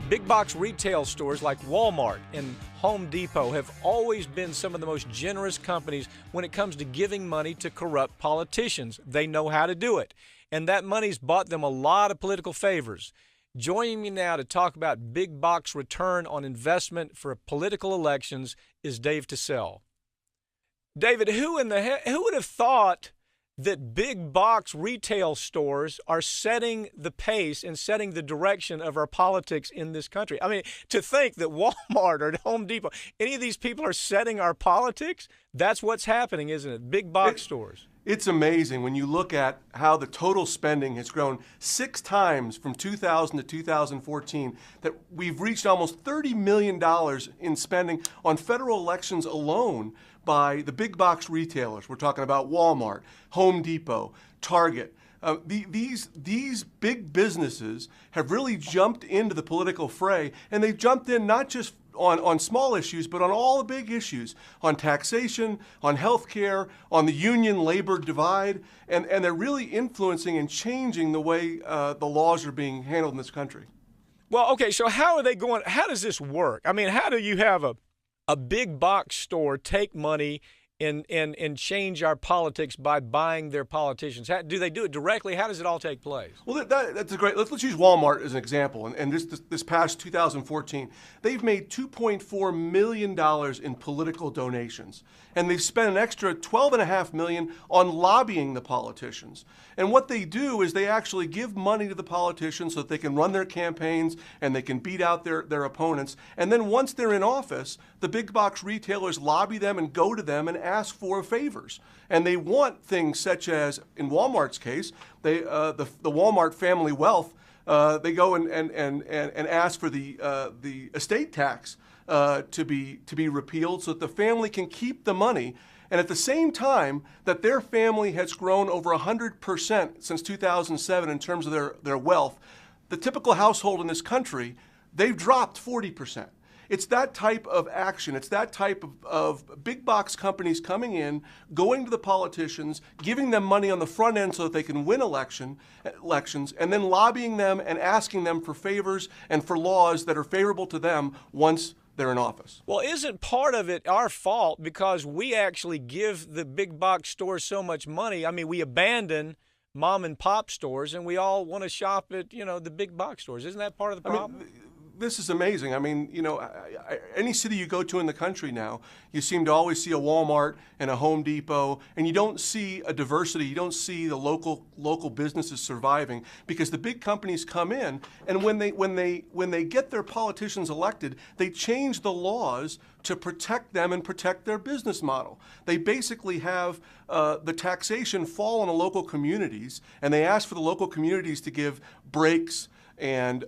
Big box retail stores like Walmart and Home Depot have always been some of the most generous companies when it comes to giving money to corrupt politicians. They know how to do it, and that money's bought them a lot of political favors. Joining me now to talk about big box return on investment for political elections is Dave TeSelle. David, who would have thought that big box retail stores are setting the pace and setting the direction of our politics in this country? I mean, to think that Walmart or Home Depot, any of these people are setting our politics, that's what's happening, isn't it? Big box stores. It's amazing when you look at how the total spending has grown 6 times from 2000 to 2014, that we've reached almost $30 million in spending on federal elections alone by the big box retailers. We're talking about Walmart, Home Depot, Target. These big businesses have really jumped into the political fray, and they've jumped in not just on small issues, but on all the big issues, on taxation, on health care, on the union-labor divide, and they're really influencing and changing the way the laws are being handled in this country. Well, okay, so how are they going? How does this work? I mean, how do you have a big box store take money and change our politics by buying their politicians? Do they do it directly? How does it all take place? Well, that's a great. Let's use Walmart as an example. And this past 2014, they've made $2.4 million in political donations, and they've spent an extra $12.5 million on lobbying the politicians. And what they do is they actually give money to the politicians so that they can run their campaigns and they can beat out their opponents. And then once they're in office, the big box retailers lobby them and go to them and ask for favors. And they want things such as, in Walmart's case, the Walmart family wealth, they go and ask for the estate tax to be repealed so that the family can keep the money. And at the same time that their family has grown over 100% since 2007 in terms of their wealth, the typical household in this country, they've dropped 40%. It's that type of action. It's that type of big box companies coming in, going to the politicians, giving them money on the front end so that they can win elections, and then lobbying them and asking them for favors and for laws that are favorable to them once they're in office. Well, isn't part of it our fault because we actually give the big box stores so much money? I mean, we abandon mom and pop stores and we all want to shop at, the big box stores. Isn't that part of the problem? This is amazing. I mean, any city you go to in the country now, you seem to always see a Walmart and a Home Depot, and you don't see a diversity. You don't see the local businesses surviving because the big companies come in, and when they get their politicians elected, they change the laws to protect them and protect their business model. They basically have the taxation fall on the local communities, and they ask for the local communities to give breaks and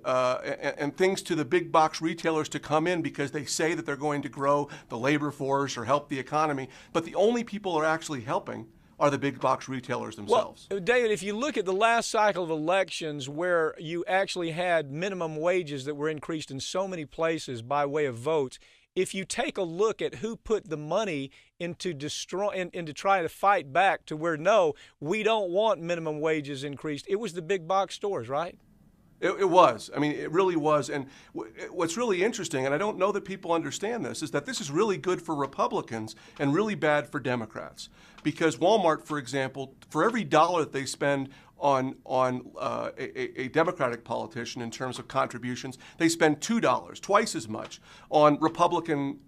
things to the big box retailers to come in because they say that they're going to grow the labor force or help the economy. But the only people who are actually helping are the big box retailers themselves. Well, David, if you look at the last cycle of elections where you actually had minimum wages that were increased in so many places by way of votes, if you take a look at who put the money into trying to fight back to where, no, we don't want minimum wages increased, it was the big box stores, right? It was. I mean, it really was. And what's really interesting, and I don't know that people understand this, is that this is really good for Republicans and really bad for Democrats. Because Walmart, for example, for every dollar that they spend on a Democratic politician in terms of contributions, they spend $2, twice as much, on Republican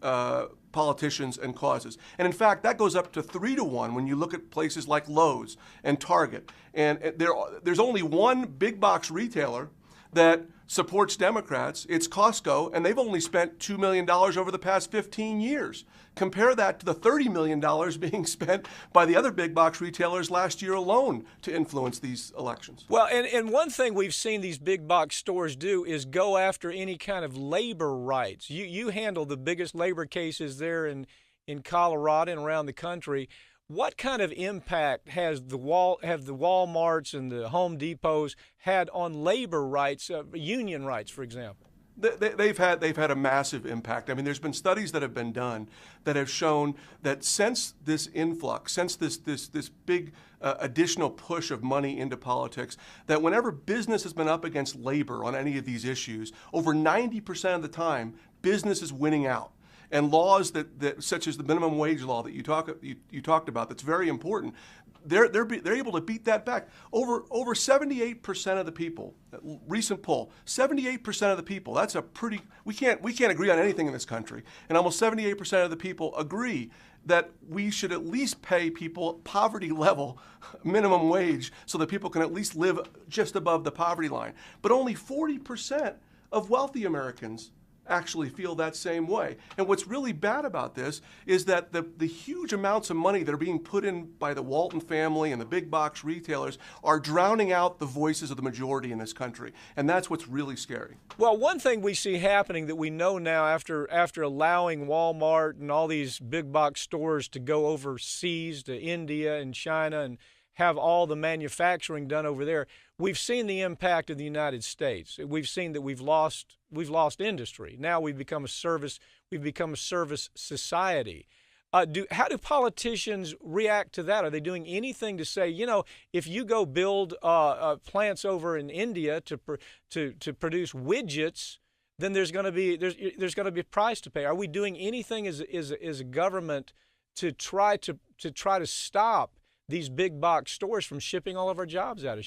politicians and causes. And in fact, that goes up to 3 to 1 when you look at places like Lowe's and Target. And there's only one big box retailer that supports Democrats. It's Costco, and they've only spent $2 million over the past 15 years. Compare that to the $30 million being spent by the other big box retailers last year alone to influence these elections. Well, and one thing we've seen these big box stores do is go after any kind of labor rights. You handle the biggest labor cases there in Colorado and around the country. What kind of impact have the Walmarts and the Home Depots had on labor rights, union rights, for example? They've had a massive impact. I mean, there's been studies that have been done that have shown that since this influx, since this big additional push of money into politics, that whenever business has been up against labor on any of these issues, over 90% of the time, business is winning out. And laws that such as the minimum wage law that you talked about, that's very important. They're able to beat that back. Over 78% of the people, recent poll, 78% of the people. That's a pretty. We can't agree on anything in this country, and almost 78% of the people agree that we should at least pay people poverty level minimum wage so that people can at least live just above the poverty line. But only 40% of wealthy Americans actually feel that same way. And what's really bad about this is that the huge amounts of money that are being put in by the Walton family and the big box retailers are drowning out the voices of the majority in this country. And that's what's really scary. Well, one thing we see happening that we know now after allowing Walmart and all these big box stores to go overseas to India and China and have all the manufacturing done over there, we've seen the impact of the United States. We've seen that we've lost industry. Now we've become a service society. How do politicians react to that? Are they doing anything to say, if you go build plants over in India to produce widgets, then there's going to be a price to pay? Are we doing anything as a government to try to stop these big box stores from shipping all of our jobs out of?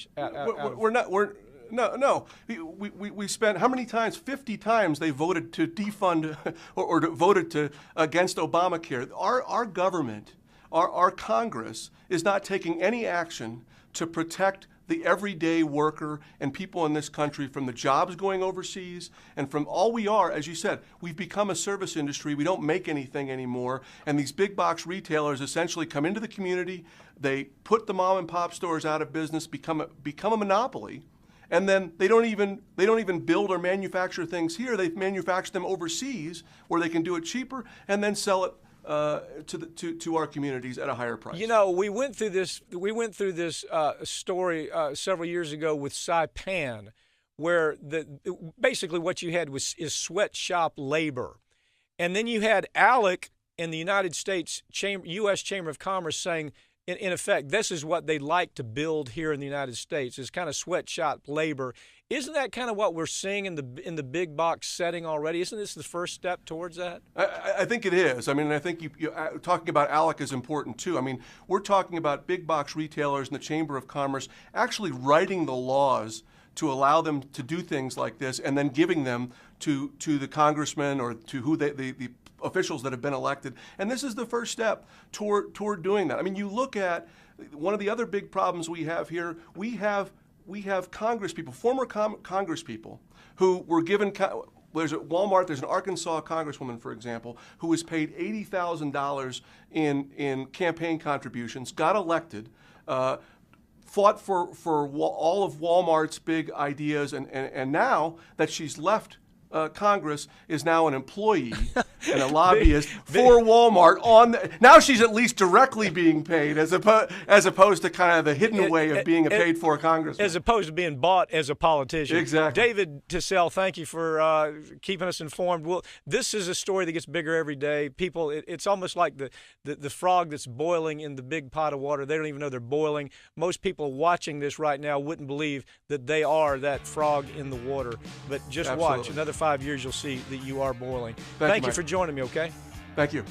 No. We spent how many times? 50 times they voted to defund or voted to against Obamacare. Our government, our Congress is not taking any action to protect the everyday worker and people in this country from the jobs going overseas and from all we are. As you said, we've become a service industry. We don't make anything anymore. And these big box retailers essentially come into the community. They put the mom and pop stores out of business, become a monopoly. And then they don't even build or manufacture things here. They manufacture them overseas where they can do it cheaper and then sell it to our communities at a higher price. We went through this story several years ago with Saipan, where basically what you had is sweatshop labor, and then you had ALEC in the United States U.S. Chamber of Commerce saying, in effect, this is what they like to build here in the United States, is kind of sweatshop labor. Isn't that kind of what we're seeing in the big box setting already? Isn't this the first step towards that? I think it is. I mean, I think you talking about ALEC is important too. I mean, we're talking about big box retailers and the Chamber of Commerce actually writing the laws to allow them to do things like this, and then giving them to the congressmen or to who the officials that have been elected. And this is the first step toward doing that. I mean, you look at one of the other big problems we have here. We have Congress people, former Congress people, who were given. There's at Walmart. There's an Arkansas congresswoman, for example, who was paid $80,000 in campaign contributions, got elected, fought for all of Walmart's big ideas, and now that she's left Congress, is now an employee and a lobbyist for Walmart. Now she's at least directly being paid, as opposed to kind of the hidden way of being a paid-for congressman. As opposed to being bought as a politician. Exactly. David TeSelle, thank you for keeping us informed. Well, this is a story that gets bigger every day. People, it's almost like the frog that's boiling in the big pot of water. They don't even know they're boiling. Most people watching this right now wouldn't believe that they are that frog in the water. But just Absolutely. watch. Another 5 years, you'll see that you are boiling. Thank you for joining me, okay? Thank you.